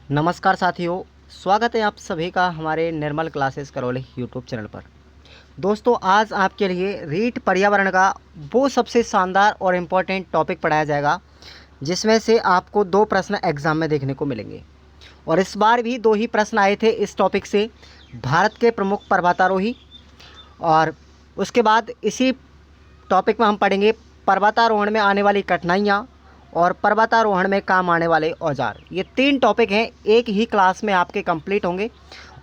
नमस्कार साथियों, स्वागत है आप सभी का हमारे निर्मल क्लासेस करौली यूट्यूब चैनल पर। दोस्तों, आज आपके लिए रीट पर्यावरण का वो सबसे शानदार और इम्पोर्टेंट टॉपिक पढ़ाया जाएगा जिसमें से आपको 2 प्रश्न एग्ज़ाम में देखने को मिलेंगे। और इस बार भी 2 ही प्रश्न आए थे इस टॉपिक से, भारत के प्रमुख पर्वतारोही। और उसके बाद इसी टॉपिक में हम पढ़ेंगे पर्वतारोहण में आने वाली कठिनाइयाँ और पर्वतारोहण में काम आने वाले औजार। ये 3 टॉपिक हैं, एक ही क्लास में आपके कंप्लीट होंगे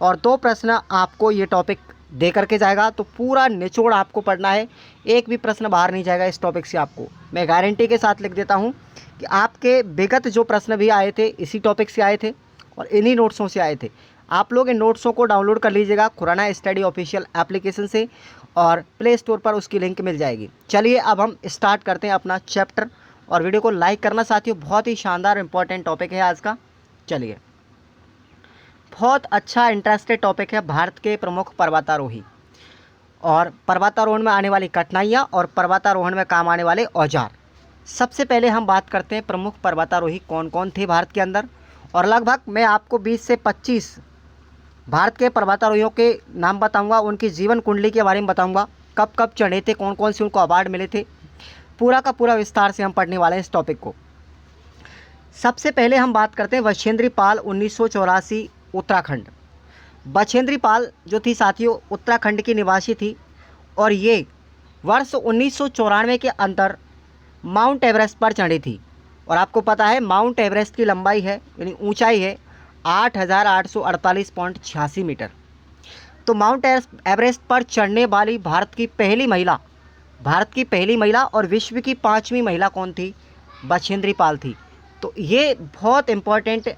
और 2 प्रश्न आपको ये टॉपिक दे करके जाएगा, तो पूरा निचोड़ आपको पढ़ना है। एक भी प्रश्न बाहर नहीं जाएगा इस टॉपिक से। आपको मैं गारंटी के साथ लिख देता हूँ कि आपके विगत जो प्रश्न भी आए थे इसी टॉपिक से आए थे और इन्हीं नोट्सों से आए थे। आप लोग इन नोट्सों को डाउनलोड कर लीजिएगा खुराना स्टडी ऑफिशियल एप्लीकेशन से और प्ले स्टोर पर उसकी लिंक मिल जाएगी। चलिए अब हम स्टार्ट करते हैं अपना चैप्टर, और वीडियो को लाइक करना साथियों, बहुत ही शानदार इंपॉर्टेंट टॉपिक है आज का। चलिए, बहुत अच्छा इंटरेस्टेड टॉपिक है, भारत के प्रमुख पर्वतारोही और पर्वतारोहण में आने वाली कठिनाइयाँ और पर्वतारोहण में काम आने वाले औजार। सबसे पहले हम बात करते हैं प्रमुख पर्वतारोही कौन कौन थे भारत के अंदर, और लगभग मैं आपको 20 से 25 भारत के पर्वतारोहियों के नाम बताऊंगा, उनकी जीवन कुंडली के बारे में बताऊंगा, कब कब चढ़े थे, कौन कौन से उनको अवार्ड मिले थे। पूरा का पूरा विस्तार से हम पढ़ने वाले हैं इस टॉपिक को। सबसे पहले हम बात करते हैं बछेंद्री पाल 1984 उत्तराखंड। बछेंद्री पाल जो थी साथियों उत्तराखंड की निवासी थी और ये वर्ष 1994 के अंदर माउंट एवरेस्ट पर चढ़ी थी। और आपको पता है माउंट एवरेस्ट की लंबाई है यानी ऊंचाई है 8,848.86 मीटर। तो माउंट एवरेस्ट पर चढ़ने वाली भारत की पहली महिला और विश्व की 5वीं महिला कौन थी? बछेंद्री पाल थी। तो ये बहुत इम्पोर्टेंट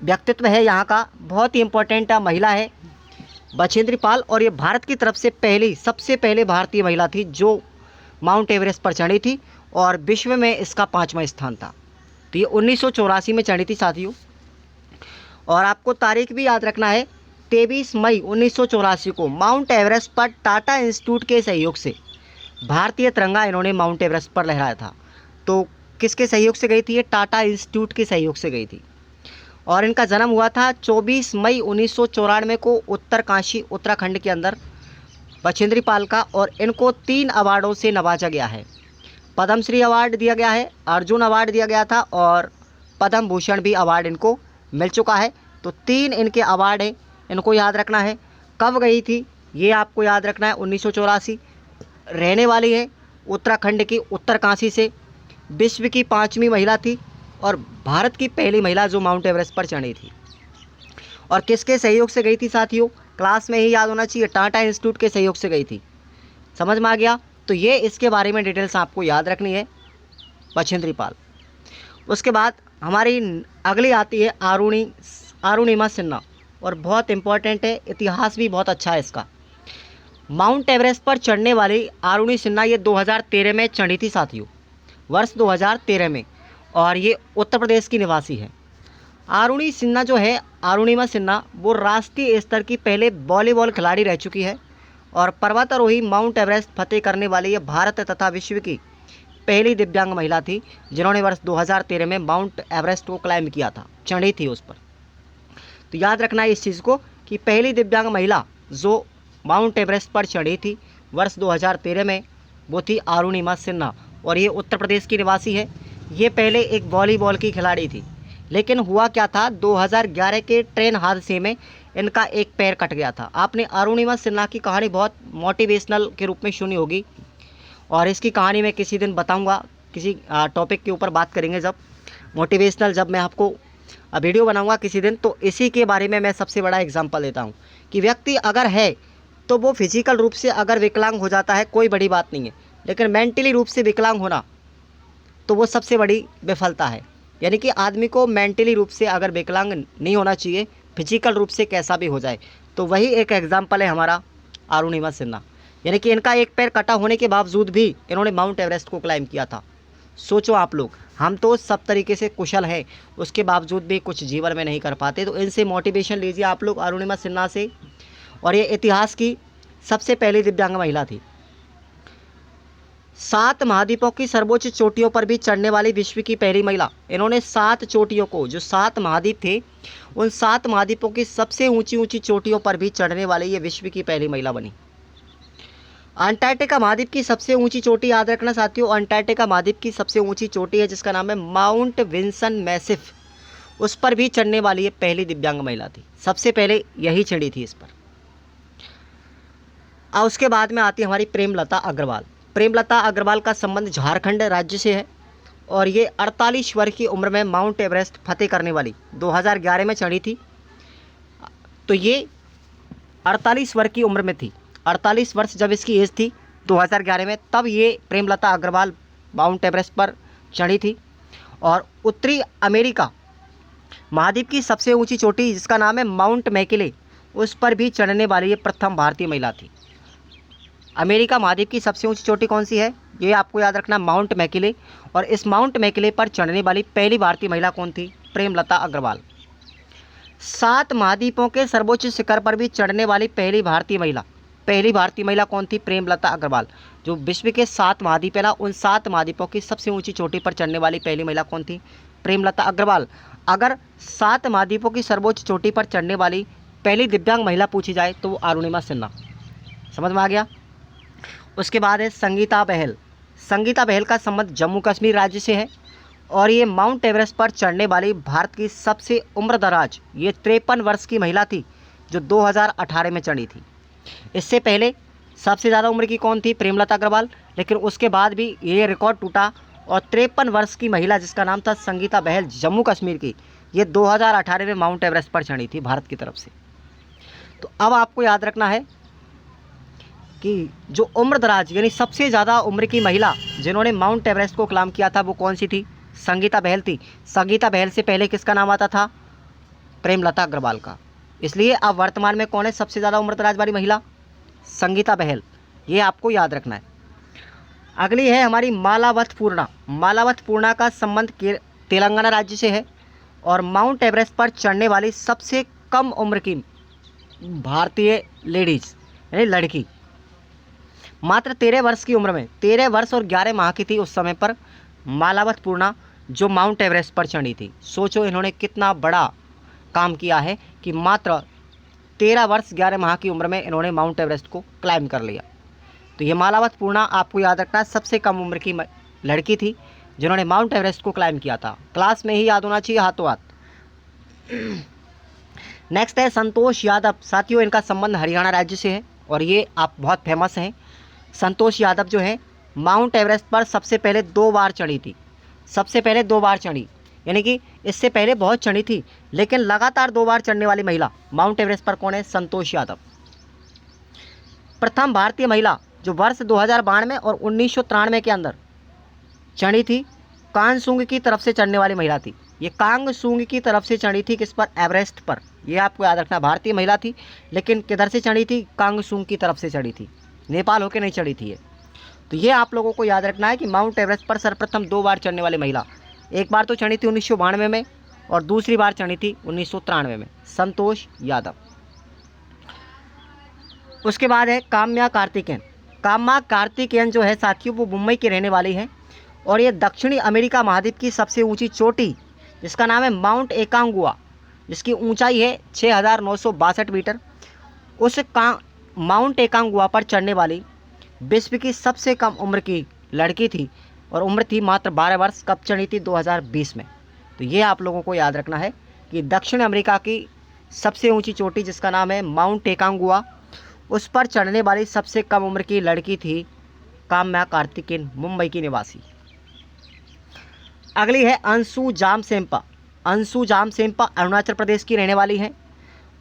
व्यक्तित्व है, यहाँ का बहुत ही इम्पोर्टेंट महिला है बछेंद्री पाल, और ये भारत की तरफ से सबसे पहले भारतीय महिला थी जो माउंट एवरेस्ट पर चढ़ी थी और विश्व में इसका 5वां स्थान था। तो ये 1984 में चढ़ी थी साथियों। और आपको तारीख भी याद रखना है, 23 मई 1984 को माउंट एवरेस्ट पर टाटा इंस्टीट्यूट के सहयोग से भारतीय तिरंगा इन्होंने माउंट एवरेस्ट पर लहराया था। तो किसके सहयोग से गई थी? ये टाटा इंस्टीट्यूट के सहयोग से गई थी। और इनका जन्म हुआ था 24 मई 1994 को उत्तरकाशी उत्तराखंड के अंदर बछेंद्री पाल का, और इनको 3 अवार्डों से नवाजा गया है। पद्मश्री अवार्ड दिया गया है, अर्जुन अवार्ड दिया गया था और पद्म भूषण भी अवार्ड इनको मिल चुका है। तो 3 इनके अवार्ड हैं, इनको याद रखना है। कब गई थी ये आपको याद रखना है, 1984। रहने वाली है उत्तराखंड की उत्तरकाशी से, विश्व की 5वीं महिला थी और भारत की पहली महिला जो माउंट एवरेस्ट पर चढ़ी थी। और किसके सहयोग से गई थी साथियों? क्लास में ही याद होना चाहिए, टाटा इंस्टीट्यूट के सहयोग से गई थी। समझ में आ गया? तो ये इसके बारे में डिटेल्स आपको याद रखनी है, बछेंद्री पाल। उसके बाद हमारी अगली आती है अरुणिमा सिन्हा, और बहुत इम्पॉर्टेंट है, इतिहास भी बहुत अच्छा है इसका। माउंट एवरेस्ट पर चढ़ने वाली अरुणि सिन्हा ये 2013 में चढ़ी थी साथियों, वर्ष 2013 में, और ये उत्तर प्रदेश की निवासी है। अरुणि सिन्हा जो है, अरुणिमा सिन्हा, वो राष्ट्रीय स्तर की पहले वॉलीबॉल खिलाड़ी रह चुकी है और पर्वतारोही माउंट एवरेस्ट फतेह करने वाली ये भारत तथा विश्व की पहली दिव्यांग महिला थी जिन्होंने वर्ष 2013 में माउंट एवरेस्ट को क्लाइंब किया था, चढ़ी थी उस पर। तो याद रखना है इस चीज़ को कि पहली दिव्यांग महिला जो माउंट एवरेस्ट पर चढ़ी थी वर्ष 2013 में, वो थी अरुणिमा सिन्हा, और ये उत्तर प्रदेश की निवासी है। ये पहले एक वॉलीबॉल की खिलाड़ी थी, लेकिन हुआ क्या था, 2011 के ट्रेन हादसे में इनका एक पैर कट गया था। आपने अरुणिमा सिन्हा की कहानी बहुत मोटिवेशनल के रूप में सुनी होगी, और इसकी कहानी मैं किसी दिन बताऊंगा, किसी टॉपिक के ऊपर बात करेंगे जब मोटिवेशनल, जब मैं आपको वीडियो बनाऊंगा किसी दिन, तो इसी के बारे में मैं सबसे बड़ा एग्जांपल देता हूं कि व्यक्ति अगर है तो वो फिजिकल रूप से अगर विकलांग हो जाता है कोई बड़ी बात नहीं है, लेकिन मेंटली रूप से विकलांग होना तो वो सबसे बड़ी विफलता है। यानी कि आदमी को मेंटली रूप से अगर विकलांग नहीं होना चाहिए, फिजिकल रूप से कैसा भी हो जाए। तो वही एक एग्जाम्पल है हमारा अरुणिमा सिन्हा। यानी कि इनका एक पैर कटा होने के बावजूद भी इन्होंने माउंट एवरेस्ट को क्लाइंब किया था। सोचो आप लोग, हम तो सब तरीके से कुशल हैं, उसके बावजूद भी कुछ जीवन में नहीं कर पाते। तो इनसे मोटिवेशन लीजिए आप लोग, अरुणिमा सिन्हा से। और ये इतिहास की सबसे पहली दिव्यांग महिला थी। 7 महाद्वीपों की सर्वोच्च चोटियों पर भी चढ़ने वाली विश्व की पहली महिला। इन्होंने 7 चोटियों को, जो 7 महाद्वीप थे, उन 7 महाद्वीपों की सबसे ऊंची ऊंची चोटियों पर भी चढ़ने वाली ये विश्व की पहली महिला बनी। अंटार्कटिका महाद्वीप की सबसे ऊंची चोटी याद रखना साथियों, अंटार्कटिका महाद्वीप की सबसे ऊंची चोटी है जिसका नाम है माउंट विंसन मैसिफ। उस पर भी चढ़ने वाली ये पहली दिव्यांग महिला थी, सबसे पहले यही चढ़ी थी इस पर। और उसके बाद में आती है हमारी प्रेमलता अग्रवाल। प्रेमलता अग्रवाल का संबंध झारखंड राज्य से है और ये 48 वर्ष की उम्र में माउंट एवरेस्ट फतेह करने वाली 2011 में चढ़ी थी। तो ये 48 वर्ष की उम्र में थी, 48 वर्ष जब इसकी एज थी 2011 में, तब ये प्रेमलता अग्रवाल माउंट एवरेस्ट पर चढ़ी थी। और उत्तरी अमेरिका महाद्वीप की सबसे ऊंची चोटी जिसका नाम है माउंट मैकिले, उस पर भी चढ़ने वाली ये प्रथम भारतीय महिला थी। अमेरिका महाद्वीप की सबसे ऊंची चोटी कौन सी है, ये आपको याद रखना, माउंट मैकिले। और इस माउंट मैकिले पर चढ़ने वाली पहली भारतीय महिला कौन थी, प्रेमलता अग्रवाल। 7 महाद्वीपों के सर्वोच्च शिखर पर भी चढ़ने वाली पहली भारतीय महिला कौन थी, प्रेमलता अग्रवाल। जो विश्व के 7 महाद्वीप है ना, उन 7 महाद्वीपों की सबसे ऊंची चोटी पर चढ़ने वाली पहली महिला कौन थी, प्रेमलता अग्रवाल। अगर 7 महाद्वीपों की सर्वोच्च चोटी पर चढ़ने वाली पहली दिव्यांग महिला पूछी जाए तो वो अरुणिमा सिन्हा। समझ में आ गया। उसके बाद है संगीता बहल। संगीता बहल का संबंध जम्मू कश्मीर राज्य से है और ये माउंट एवरेस्ट पर चढ़ने वाली भारत की सबसे उम्रदराज, ये 53 वर्ष की महिला थी जो 2018 में चढ़ी थी। इससे पहले सबसे ज़्यादा उम्र की कौन थी, प्रेमलता अग्रवाल, लेकिन उसके बाद भी ये रिकॉर्ड टूटा और 53 वर्ष की महिला जिसका नाम था संगीता बहल, जम्मू कश्मीर की, ये 2018 में माउंट एवरेस्ट पर चढ़ी थी भारत की तरफ से। तो अब आपको याद रखना है कि जो उम्रदराज यानी सबसे ज़्यादा उम्र की महिला जिन्होंने माउंट एवरेस्ट को क्लाइंब किया था वो कौन सी थी, संगीता बहल थी। संगीता बहल से पहले किसका नाम आता था, प्रेमलता अग्रवाल का। इसलिए अब वर्तमान में कौन है सबसे ज़्यादा उम्रदराज वाली महिला, संगीता बहल, ये आपको याद रखना है। अगली है हमारी मालावत पूर्णा। मालावत पूर्णा का संबंध तेलंगाना राज्य से है और माउंट एवरेस्ट पर चढ़ने वाली सबसे कम उम्र की भारतीय लेडीज़ यानी लड़की, मात्र 13 वर्ष की उम्र में, 13 वर्ष और 11 माह की थी उस समय पर मालावत पूर्णा, जो माउंट एवरेस्ट पर चढ़ी थी। सोचो इन्होंने कितना बड़ा काम किया है कि मात्र 13 वर्ष 11 माह की उम्र में इन्होंने माउंट एवरेस्ट को क्लाइंब कर लिया। तो ये मालावत पूर्णा आपको याद रखना, सबसे कम उम्र की लड़की थी जिन्होंने माउंट एवरेस्ट को क्लाइंब किया था। क्लास में ही याद होना चाहिए, हाथों हाथ। नेक्स्ट है संतोष यादव। साथियों इनका संबंध हरियाणा राज्य से है और ये आप बहुत फेमस हैं। संतोष यादव जो है माउंट एवरेस्ट पर सबसे पहले 2 बार चढ़ी थी, सबसे पहले 2 बार चढ़ी, यानी कि इससे पहले बहुत चढ़ी थी लेकिन लगातार 2 बार चढ़ने वाली महिला माउंट एवरेस्ट पर कौन है, संतोष यादव। प्रथम भारतीय महिला जो वर्ष 2092 और 1993 के अंदर चढ़ी थी, कांगसुंग की तरफ से चढ़ने वाली महिला थी। ये कांगसुंग की तरफ से चढ़ी थी किस पर, एवरेस्ट पर। ये आपको याद रखना, भारतीय महिला थी लेकिन किधर से चढ़ी थी, कांगसुंग की तरफ से चढ़ी थी, नेपाल होकर नहीं चढ़ी थी ये। तो ये आप लोगों को याद रखना है कि माउंट एवरेस्ट पर सर्वप्रथम 2 बार चढ़ने वाली महिला, एक बार तो चढ़ी थी 1992 में और दूसरी बार चढ़ी थी 1993 में, संतोष यादव। उसके बाद है काम्या कार्तिकेयन। काम्या कार्तिकेयन जो है साथियों वो मुंबई की रहने वाली है और ये दक्षिणी अमेरिका महाद्वीप की सबसे ऊंची चोटी जिसका नाम है माउंट एकांगुआ, जिसकी ऊंचाई है 6962 मीटर, उस माउंट एकांगुआ पर चढ़ने वाली विश्व की सबसे कम उम्र की लड़की थी और उम्र थी मात्र 12 वर्ष। कब चढ़ी थी, 2020 में। तो ये आप लोगों को याद रखना है कि दक्षिण अमेरिका की सबसे ऊंची चोटी जिसका नाम है माउंट एकांगुआ, उस पर चढ़ने वाली सबसे कम उम्र की लड़की थी काम्या कार्तिकेयन, मुंबई की निवासी। अगली है अंशु जामसेंपा। अंशु जामसेंपा अरुणाचल प्रदेश की रहने वाली है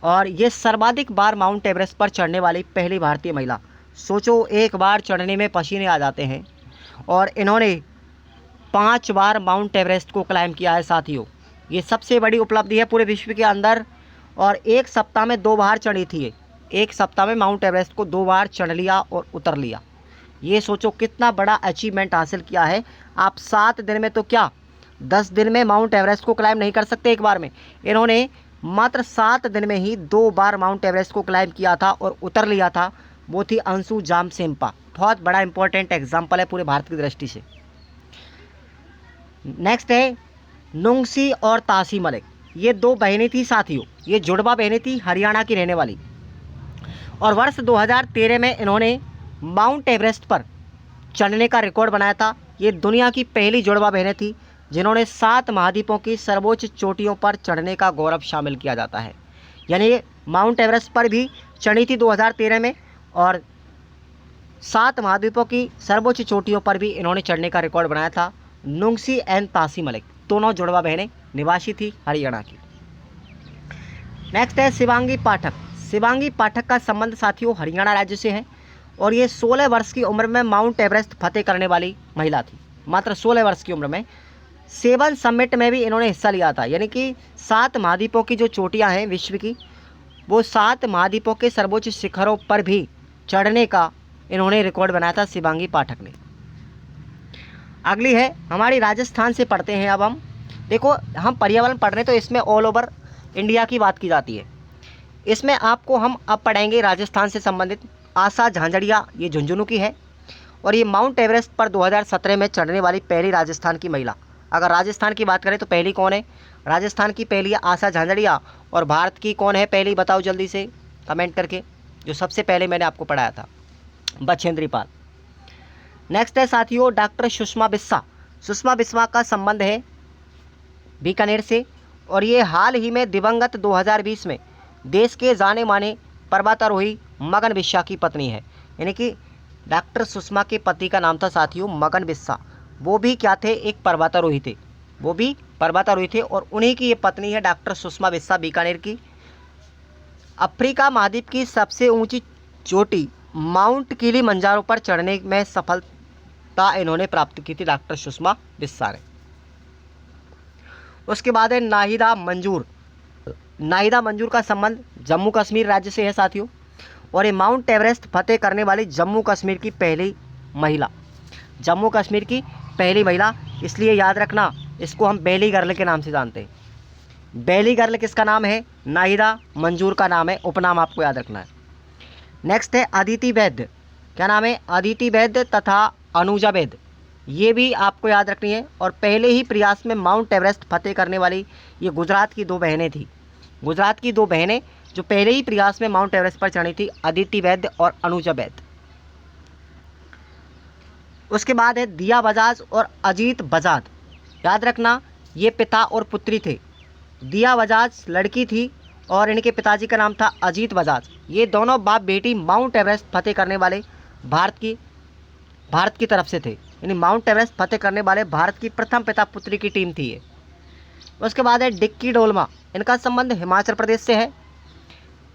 और ये सर्वाधिक बार माउंट एवरेस्ट पर चढ़ने वाली पहली भारतीय महिला। सोचो एक बार चढ़ने में पसीने आ जाते हैं और इन्होंने 5 बार माउंट एवरेस्ट को क्लाइंब किया है साथियों। ये सबसे बड़ी उपलब्धि है पूरे विश्व के अंदर और एक सप्ताह में 2 बार चढ़ी थी ये। एक सप्ताह में माउंट एवरेस्ट को 2 बार चढ़ लिया और उतर लिया। ये सोचो कितना बड़ा अचीवमेंट हासिल किया है। आप 7 दिन में तो क्या 10 दिन में माउंट एवरेस्ट को क्लाइंब नहीं कर सकते एक बार में। इन्होंने मात्र 7 दिन में ही 2 बार माउंट एवरेस्ट को क्लाइंब किया था और उतर लिया था वो थी अंशु जामसेंपा। बहुत बड़ा इंपॉर्टेंट एग्जाम्पल है पूरे भारत की दृष्टि से। नेक्स्ट है नुंगसी और तासी मलिक। ये दो बहनें थी साथियों, ये जुड़वा बहनें थी, हरियाणा की रहने वाली। और वर्ष 2013 में इन्होंने माउंट एवरेस्ट पर चढ़ने का रिकॉर्ड बनाया था। ये दुनिया की पहली जुड़वा बहनें थी जिन्होंने 7 महाद्वीपों की सर्वोच्च चोटियों पर चढ़ने का गौरव शामिल किया जाता है। यानी ये माउंट एवरेस्ट पर भी चढ़ी थी 2013 में, और 7 महाद्वीपों की सर्वोच्च चोटियों पर भी इन्होंने चढ़ने का रिकॉर्ड बनाया था। नुंगसी एंड तासी मलिक दोनों जुड़वा बहनें, निवासी थी हरियाणा की। नेक्स्ट है शिवांगी पाठक। शिवांगी पाठक का संबंध साथियों हरियाणा राज्य से है, और ये 16 वर्ष की उम्र में माउंट एवरेस्ट फतेह करने वाली महिला थी। मात्र 16 वर्ष की उम्र में 7 समिट में भी इन्होंने हिस्सा लिया था। यानी कि 7 महाद्वीपों की जो चोटियां हैं विश्व की, वो 7 महाद्वीपों के सर्वोच्च शिखरों पर भी चढ़ने का इन्होंने रिकॉर्ड बनाया था शिवांगी पाठक ने। अगली है हमारी राजस्थान से पढ़ते हैं अब हम। देखो हम पर्यावरण पढ़ रहे हैं तो इसमें ऑल ओवर इंडिया की बात की जाती है। इसमें आपको हम अब पढ़ेंगे राजस्थान से संबंधित आशा झांझड़िया, ये झुंझुनू की है, और ये माउंट एवरेस्ट पर 2017 में चढ़ने वाली पहली राजस्थान की महिला। अगर राजस्थान की बात करें तो पहली कौन है? राजस्थान की पहली है आशा झांझड़िया, और भारत की कौन है पहली, बताओ जल्दी से कमेंट करके। जो सबसे पहले मैंने आपको पढ़ाया था बछेंद्री पाल। नेक्स्ट है साथियों डॉक्टर सुषमा बिस्वा। सुषमा बिस्वा का संबंध है बीकानेर से, और ये हाल ही में दिवंगत 2020 में देश के जाने माने पर्वतारोही मगन बिस्वा की पत्नी है। यानी कि डॉक्टर सुषमा के पति का नाम था साथियों मगन बिस्वा। वो भी क्या थे? एक पर्वतारोही थे। वो भी पर्वतारोही थे, और उन्हीं की ये पत्नी है डॉक्टर सुषमा बिस्वा बीकानेर की। अफ्रीका महाद्वीप की सबसे ऊंची चोटी माउंट किलिमंजारो पर चढ़ने में सफलता इन्होंने प्राप्त की थी डॉक्टर सुषमा बिस्वा ने। उसके बाद है नाहिदा मंजूर। नाहिदा मंजूर का संबंध जम्मू कश्मीर राज्य से है साथियों, और ये माउंट एवरेस्ट फतेह करने वाली जम्मू कश्मीर की पहली महिला। जम्मू कश्मीर की पहली महिला, इसलिए याद रखना इसको हम बेली गर्ल के नाम से जानते हैं। बेली गर्ल किसका नाम है? नाहिदा मंजूर का नाम है, उपनाम आपको याद रखना है। नेक्स्ट है अदिति वैद्य। क्या नाम है? अदिति वैद्य तथा अनुजा वैद्य, ये भी आपको याद रखनी है। और पहले ही प्रयास में माउंट एवरेस्ट फतेह करने वाली ये गुजरात की 2 बहनें थी। गुजरात की 2 बहनें जो पहले ही प्रयास में माउंट एवरेस्ट पर चढ़ी थी, अदिति वैद्य और अनुजा वैद्य। उसके बाद है दिया बजाज और अजीत बजाज। याद रखना ये पिता और पुत्री थे। दिया बजाज लड़की थी और इनके पिताजी का नाम था अजीत बजाज। ये दोनों बाप बेटी माउंट एवरेस्ट फतेह करने वाले भारत की तरफ से थे। यानी माउंट एवरेस्ट फतेह करने वाले भारत की प्रथम पिता पुत्री की टीम थी ये। उसके बाद है डिक्की डोलमा। इनका संबंध हिमाचल प्रदेश से है,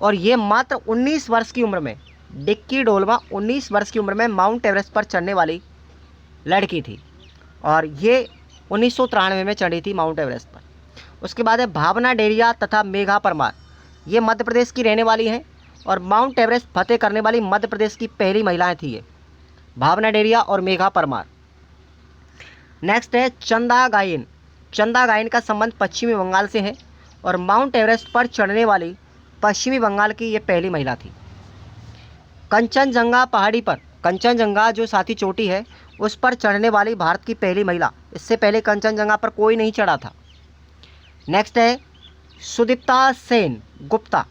और ये मात्र 19 वर्ष की उम्र में, डिक्की डोलमा 19 वर्ष की उम्र में माउंट एवरेस्ट पर चढ़ने वाली लड़की थी, और ये 1993 में चढ़ी थी माउंट एवरेस्ट पर। उसके बाद है भावना डेरिया तथा मेघा परमार। ये मध्य प्रदेश की रहने वाली हैं, और माउंट एवरेस्ट फतेह करने वाली मध्य प्रदेश की पहली महिलाएं थी ये, भावना डेरिया और मेघा परमार। नेक्स्ट है चंदा गायन। चंदा गायन का संबंध पश्चिमी बंगाल से है, और माउंट एवरेस्ट पर चढ़ने वाली पश्चिमी बंगाल की ये पहली महिला थी। कंचनजंगा पहाड़ी पर, कंचनजंगा जो साथी चोटी है उस पर चढ़ने वाली भारत की पहली महिला। इससे पहले कंचनजंगा पर कोई नहीं चढ़ा था। नेक्स्ट है सुदीप्ता सेन गुप्ता।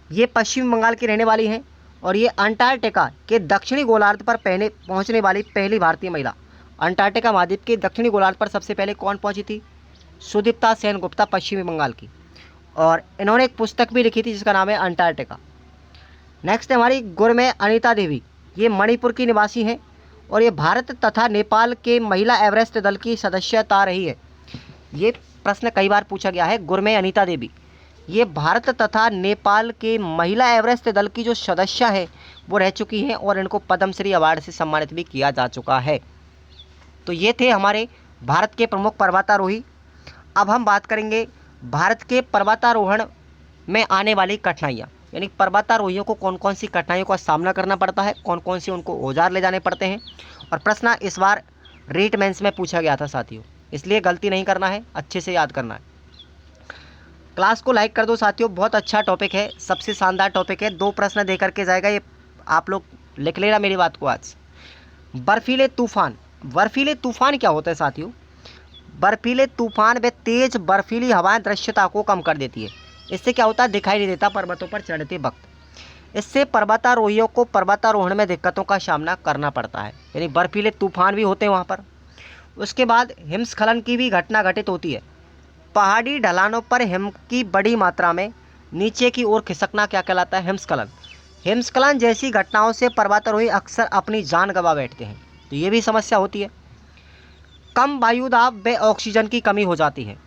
ये पश्चिम बंगाल की रहने वाली हैं, और ये अंटार्कटिका के दक्षिणी गोलार्ध पर पहुंचने वाली पहली भारतीय महिला। अंटार्कटिका महाद्वीप के दक्षिणी गोलार्ध पर सबसे पहले कौन पहुंची थी? सुदीप्ता सेन गुप्ता, पश्चिमी बंगाल की। और इन्होंने एक पुस्तक भी लिखी थी जिसका नाम है अंटार्कटिका। नेक्स्ट है हमारी गुरमे अनीता देवी। ये मणिपुर की निवासी हैं, और ये भारत तथा नेपाल के महिला एवरेस्ट दल की सदस्यता रही है। ये प्रश्न कई बार पूछा गया है। गुरमे अनीता देवी ये भारत तथा नेपाल के महिला एवरेस्ट दल की जो सदस्य है वो रह चुकी हैं, और इनको पद्मश्री अवार्ड से सम्मानित भी किया जा चुका है। तो ये थे हमारे भारत के प्रमुख पर्वतारोही। अब हम बात करेंगे भारत के पर्वतारोहण में आने वाली कठिनाइयाँ, यानी पर्वतारोहियों को कौन कौन सी कठिनाइयों का सामना करना पड़ता है, कौन कौन से उनको औजार ले जाने पड़ते हैं। और प्रश्न इस बार रीट मेंस में पूछा गया था साथियों, इसलिए गलती नहीं करना है, अच्छे से याद करना है। क्लास को लाइक कर दो साथियों, बहुत अच्छा टॉपिक है, सबसे शानदार टॉपिक है। 2 प्रश्न दे करके जाएगा ये आप लोग लिख लेना मेरी बात को आज। बर्फीले तूफान, बर्फीले तूफान क्या होता है साथियों? बर्फीले तूफान व तेज बर्फीली हवाएं दृश्यता को कम कर देती है। इससे क्या होता है, दिखाई नहीं देता पर्वतों पर चढ़ते वक्त। इससे पर्वतारोहियों को पर्वतारोहण में दिक्कतों का सामना करना पड़ता है, यानी बर्फीले तूफान भी होते हैं वहाँ पर। उसके बाद हिमस्खलन की भी घटना घटित होती है। पहाड़ी ढलानों पर हिम की बड़ी मात्रा में नीचे की ओर खिसकना क्या कहलाता है? हिमस्खलन। हिमस्खलन जैसी घटनाओं से पर्वतारोही अक्सर अपनी जान गंवा बैठते हैं, तो ये भी समस्या होती है। कम वायुदाब व ऑक्सीजन की कमी हो जाती है।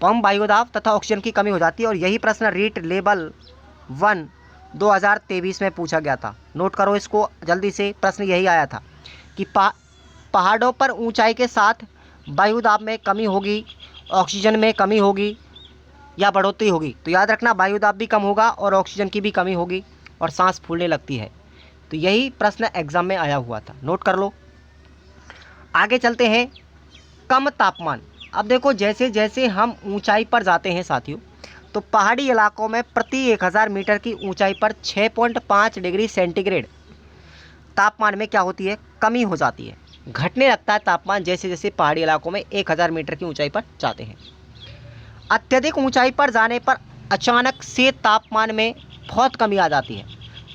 कम वायुदाब तथा ऑक्सीजन की कमी हो जाती है, और यही प्रश्न रीट लेवल 1 2023 में पूछा गया था। नोट करो इसको जल्दी से, प्रश्न यही आया था कि पहाड़ों पर ऊंचाई के साथ वायुदाब में कमी होगी, ऑक्सीजन में कमी होगी या बढ़ोतरी होगी। तो याद रखना, वायुदाब भी कम होगा और ऑक्सीजन की भी कमी होगी और सांस फूलने लगती है। तो यही प्रश्न एग्जाम में आया हुआ था, नोट कर लो। आगे चलते हैं, कम तापमान। अब देखो, जैसे जैसे हम ऊंचाई पर जाते हैं साथियों, तो पहाड़ी इलाकों में प्रति 1000 मीटर की ऊंचाई पर 6.5 डिग्री सेंटीग्रेड तापमान में क्या होती है? कमी हो जाती है, घटने लगता है तापमान जैसे जैसे पहाड़ी इलाकों में 1000 मीटर की ऊंचाई पर जाते हैं। अत्यधिक ऊंचाई पर जाने पर अचानक से तापमान में बहुत कमी आ जाती है,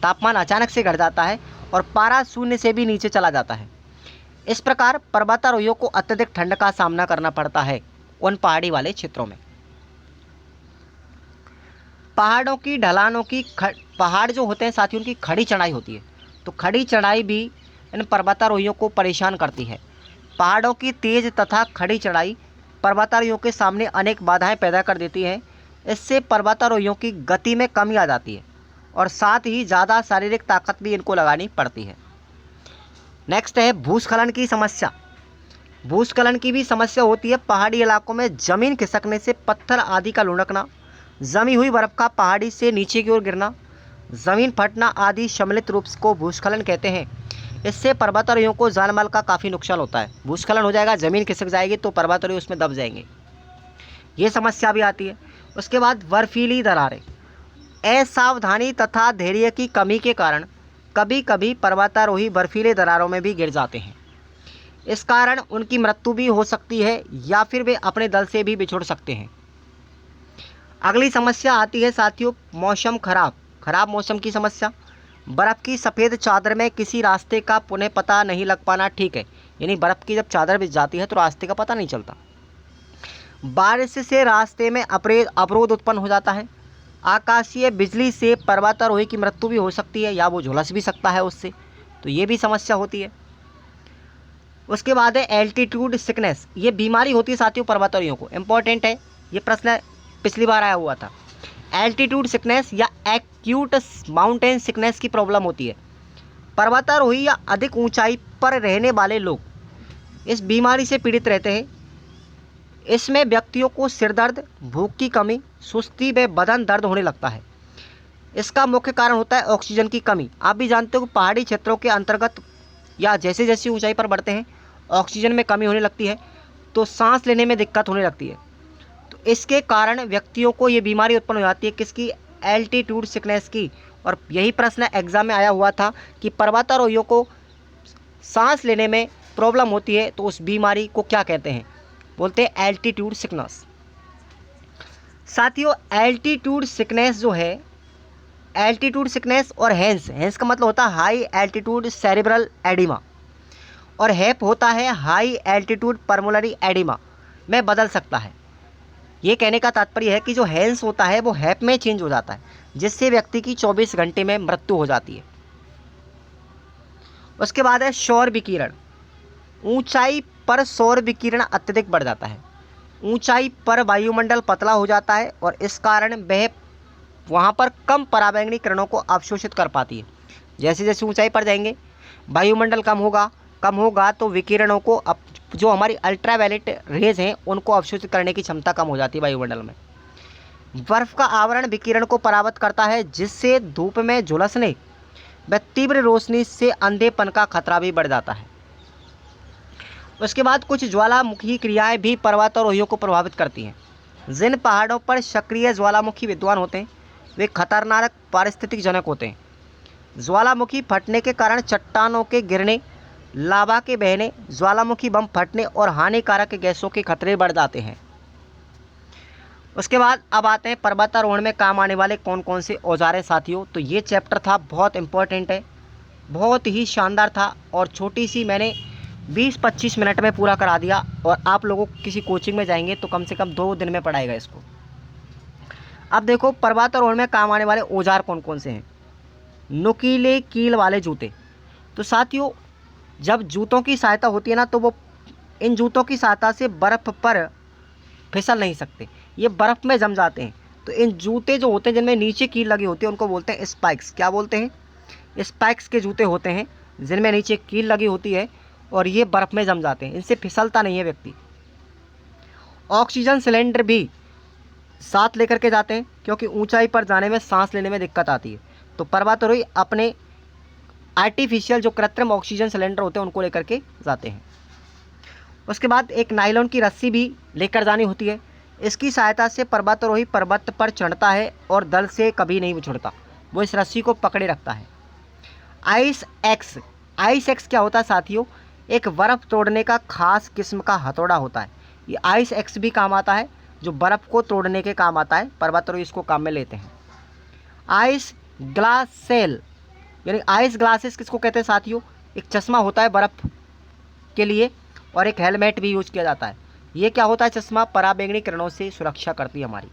तापमान अचानक से घट जाता है और पारा शून्य से भी नीचे चला जाता है। इस प्रकार पर्वतारोहियों को अत्यधिक ठंड का सामना करना पड़ता है उन पहाड़ी वाले क्षेत्रों में। पहाड़ों की ढलानों की पहाड़ जो होते हैं साथियों, उनकी खड़ी चढ़ाई होती है, तो खड़ी चढ़ाई भी इन पर्वतारोहियों को परेशान करती है। पहाड़ों की तेज तथा खड़ी चढ़ाई पर्वतारोहियों के सामने अनेक बाधाएं पैदा कर देती है। इससे पर्वतारोहियों की गति में कमी आ जाती है और साथ ही ज़्यादा शारीरिक ताकत भी इनको लगानी पड़ती है। नेक्स्ट है भूस्खलन की समस्या। भूस्खलन की भी समस्या होती है। पहाड़ी इलाकों में ज़मीन खिसकने से पत्थर आदि का लुढ़कना, जमी हुई बर्फ़ का पहाड़ी से नीचे की ओर गिरना, ज़मीन फटना आदि सम्मिलित रूप को भूस्खलन कहते हैं। इससे पर्वतारोहियों को जानमाल का काफ़ी नुकसान होता है। भूस्खलन हो जाएगा, ज़मीन खिसक जाएगी तो पर्वतारोही उसमें दब जाएंगे, ये समस्या भी आती है। उसके बाद बर्फीली दरारें। असावधानी तथा धैर्य की कमी के कारण कभी कभी पर्वतारोही बर्फीले दरारों में भी गिर जाते हैं। इस कारण उनकी मृत्यु भी हो सकती है या फिर वे अपने दल से भी बिछुड़ सकते हैं। अगली समस्या आती है साथियों, मौसम खराब मौसम की समस्या। बर्फ़ की सफ़ेद चादर में किसी रास्ते का पुनः पता नहीं लग पाना, ठीक है, यानी बर्फ़ की जब चादर बिछ जाती है तो रास्ते का पता नहीं चलता। बारिश से रास्ते में अवरोध उत्पन्न हो जाता है। आकाशीय बिजली से पर्वतारोही की मृत्यु भी हो सकती है या वो झुलस भी सकता है उससे, तो ये भी समस्या होती है। उसके बाद है एल्टीट्यूड सिकनेस। ये बीमारी होती है साथियों पर्वतारोहियों को, इंपॉर्टेंट है, ये प्रश्न पिछली बार आया हुआ था। एल्टीट्यूड सिकनेस या एक्यूट माउंटेन सिकनेस की प्रॉब्लम होती है। पर्वतारोही या अधिक ऊंचाई पर रहने वाले लोग इस बीमारी से पीड़ित रहते हैं। इसमें व्यक्तियों को सिरदर्द, भूख की कमी, सुस्ती व बदन दर्द होने लगता है। इसका मुख्य कारण होता है ऑक्सीजन की कमी। आप भी जानते हो कि पहाड़ी क्षेत्रों के अंतर्गत या जैसे जैसे ऊंचाई पर बढ़ते हैं ऑक्सीजन में कमी होने लगती है, तो सांस लेने में दिक्कत होने लगती है। तो इसके कारण व्यक्तियों को ये बीमारी उत्पन्न हो जाती है, किसकी? एल्टीट्यूड सिकनेस की। और यही प्रश्न एग्जाम में आया हुआ था कि पर्वतारोहियों को सांस लेने में प्रॉब्लम होती है तो उस बीमारी को क्या कहते हैं? बोलते हैं एल्टीट्यूड सिकनेस। साथियों एल्टीट्यूड सिकनेस जो है, एल्टीट्यूड सिकनेस और हेंस का मतलब होता है हाई एल्टीट्यूड सेरिब्रल एडिमा, और हैप होता है हाई एल्टीट्यूड पर्मुलरी एडिमा में बदल सकता है। ये कहने का तात्पर्य है कि जो हेंस होता है वो हैप में चेंज हो जाता है, जिससे व्यक्ति की 24 घंटे में मृत्यु हो जाती है। उसके बाद है सौर विकिरण। ऊंचाई पर सौर विकिरण अत्यधिक बढ़ जाता है। ऊंचाई पर वायुमंडल पतला हो जाता है और इस कारण वह वहाँ पर कम पराबैंगनी किरणों को अवशोषित कर पाती है। जैसे जैसे ऊंचाई पर जाएंगे वायुमंडल कम होगा तो विकिरणों को जो हमारी अल्ट्रावायलेट रेज हैं उनको अवशोषित करने की क्षमता कम हो जाती है वायुमंडल में। बर्फ़ का आवरण विकिरण को परावृत करता है, जिससे धूप में झुलसने व तीव्र रोशनी से अंधेपन का खतरा भी बढ़ जाता है। उसके बाद कुछ ज्वालामुखी क्रियाएं भी पर्वतारोहियों को प्रभावित करती हैं। जिन पहाड़ों पर सक्रिय ज्वालामुखी विद्वान होते हैं वे खतरनाक पारिस्थितिक जनक होते हैं। ज्वालामुखी फटने के कारण चट्टानों के गिरने, लावा के बहने, ज्वालामुखी बम फटने और हानिकारक गैसों के खतरे बढ़ जाते हैं। उसके बाद अब आते हैं पर्वतारोहण में काम आने वाले कौन कौन से औजार हैं साथियों। तो ये चैप्टर था, बहुत इंपॉर्टेंट है, बहुत ही शानदार था और छोटी सी मैंने 20-25 मिनट में पूरा करा दिया। और आप लोगों किसी कोचिंग में जाएंगे तो कम से कम 2 दिन में पढ़ाएगा इसको। अब देखो पर्वतारोहण में काम आने वाले औजार कौन कौन से हैं। नुकीले कील वाले जूते। तो साथियों जब जूतों की सहायता होती है ना, तो वो इन जूतों की सहायता से बर्फ़ पर फिसल नहीं सकते, ये बर्फ़ में जम जाते हैं। तो इन जूते जो होते हैं जिनमें नीचे कील लगी होती है उनको बोलते हैं स्पाइक्स। क्या बोलते हैं? स्पाइक्स के जूते होते हैं जिनमें नीचे कील लगी होती है और ये बर्फ़ में जम जाते हैं, इनसे फिसलता नहीं है व्यक्ति। ऑक्सीजन सिलेंडर भी साथ लेकर के जाते हैं क्योंकि ऊंचाई पर जाने में सांस लेने में दिक्कत आती है। तो पर्वतारोही अपने आर्टिफिशियल जो कृत्रिम ऑक्सीजन सिलेंडर होते हैं उनको लेकर के जाते हैं। उसके बाद एक नायलॉन की रस्सी भी लेकर जानी होती है। इसकी सहायता से पर्वतारोही पर्वत पर चढ़ता है और दल से कभी नहीं उछड़ता, वो इस रस्सी को पकड़े रखता है। Ice axe. आइस एक्स क्या होता है साथियों? एक बर्फ़ तोड़ने का खास किस्म का हथौड़ा होता है। ये आइस एक्स भी काम आता है, जो बर्फ़ को तोड़ने के काम आता है, पर्वतारोही इसको काम में लेते हैं। आइस ग्लासेल, यानी आइस ग्लासेस किसको कहते हैं साथियों? एक चश्मा होता है बर्फ़ के लिए और एक हेलमेट भी यूज किया जाता है। ये क्या होता है? चश्मा पराबैंगनी किरणों से सुरक्षा करती है हमारी,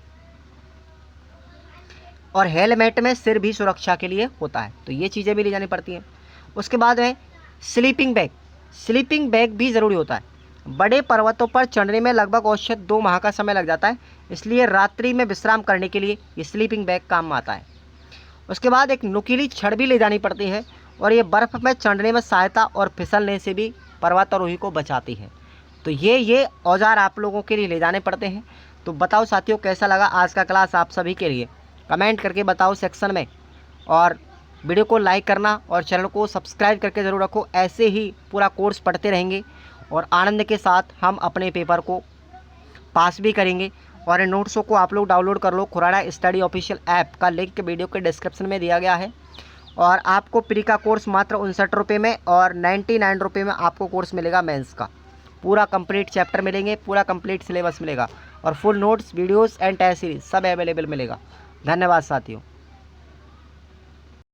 और हेलमेट में सिर भी सुरक्षा के लिए होता है। तो ये चीज़ें भी ले जानी पड़ती हैं। उसके बाद है स्लीपिंग बैग। स्लीपिंग बैग भी ज़रूरी होता है। बड़े पर्वतों पर चढ़ने में लगभग औसत 2 माह का समय लग जाता है, इसलिए रात्रि में विश्राम करने के लिए ये स्लीपिंग बैग काम में आता है। उसके बाद एक नुकीली छड़ भी ले जानी पड़ती है और ये बर्फ़ में चढ़ने में सहायता और फिसलने से भी पर्वतारोही को बचाती है। तो ये औजार आप लोगों के लिए ले जाने पड़ते हैं। तो बताओ साथियों कैसा लगा आज का क्लास आप सभी के लिए, कमेंट करके बताओ सेक्शन में, और वीडियो को लाइक करना और चैनल को सब्सक्राइब करके ज़रूर रखो। ऐसे ही पूरा कोर्स पढ़ते रहेंगे और आनंद के साथ हम अपने पेपर को पास भी करेंगे। और इन नोट्सों को आप लोग डाउनलोड कर लो। खुराड़ा स्टडी ऑफिशियल ऐप का लिंक वीडियो के डिस्क्रिप्शन में दिया गया है। और आपको प्री का कोर्स मात्र 59 रुपये में और 99 रुपये में आपको कोर्स मिलेगा मेंस का। पूरा कंप्लीट चैप्टर मिलेंगे, पूरा कंप्लीट सिलेबस मिलेगा और full notes, videos and test series सब अवेलेबल मिलेगा। धन्यवाद साथियों।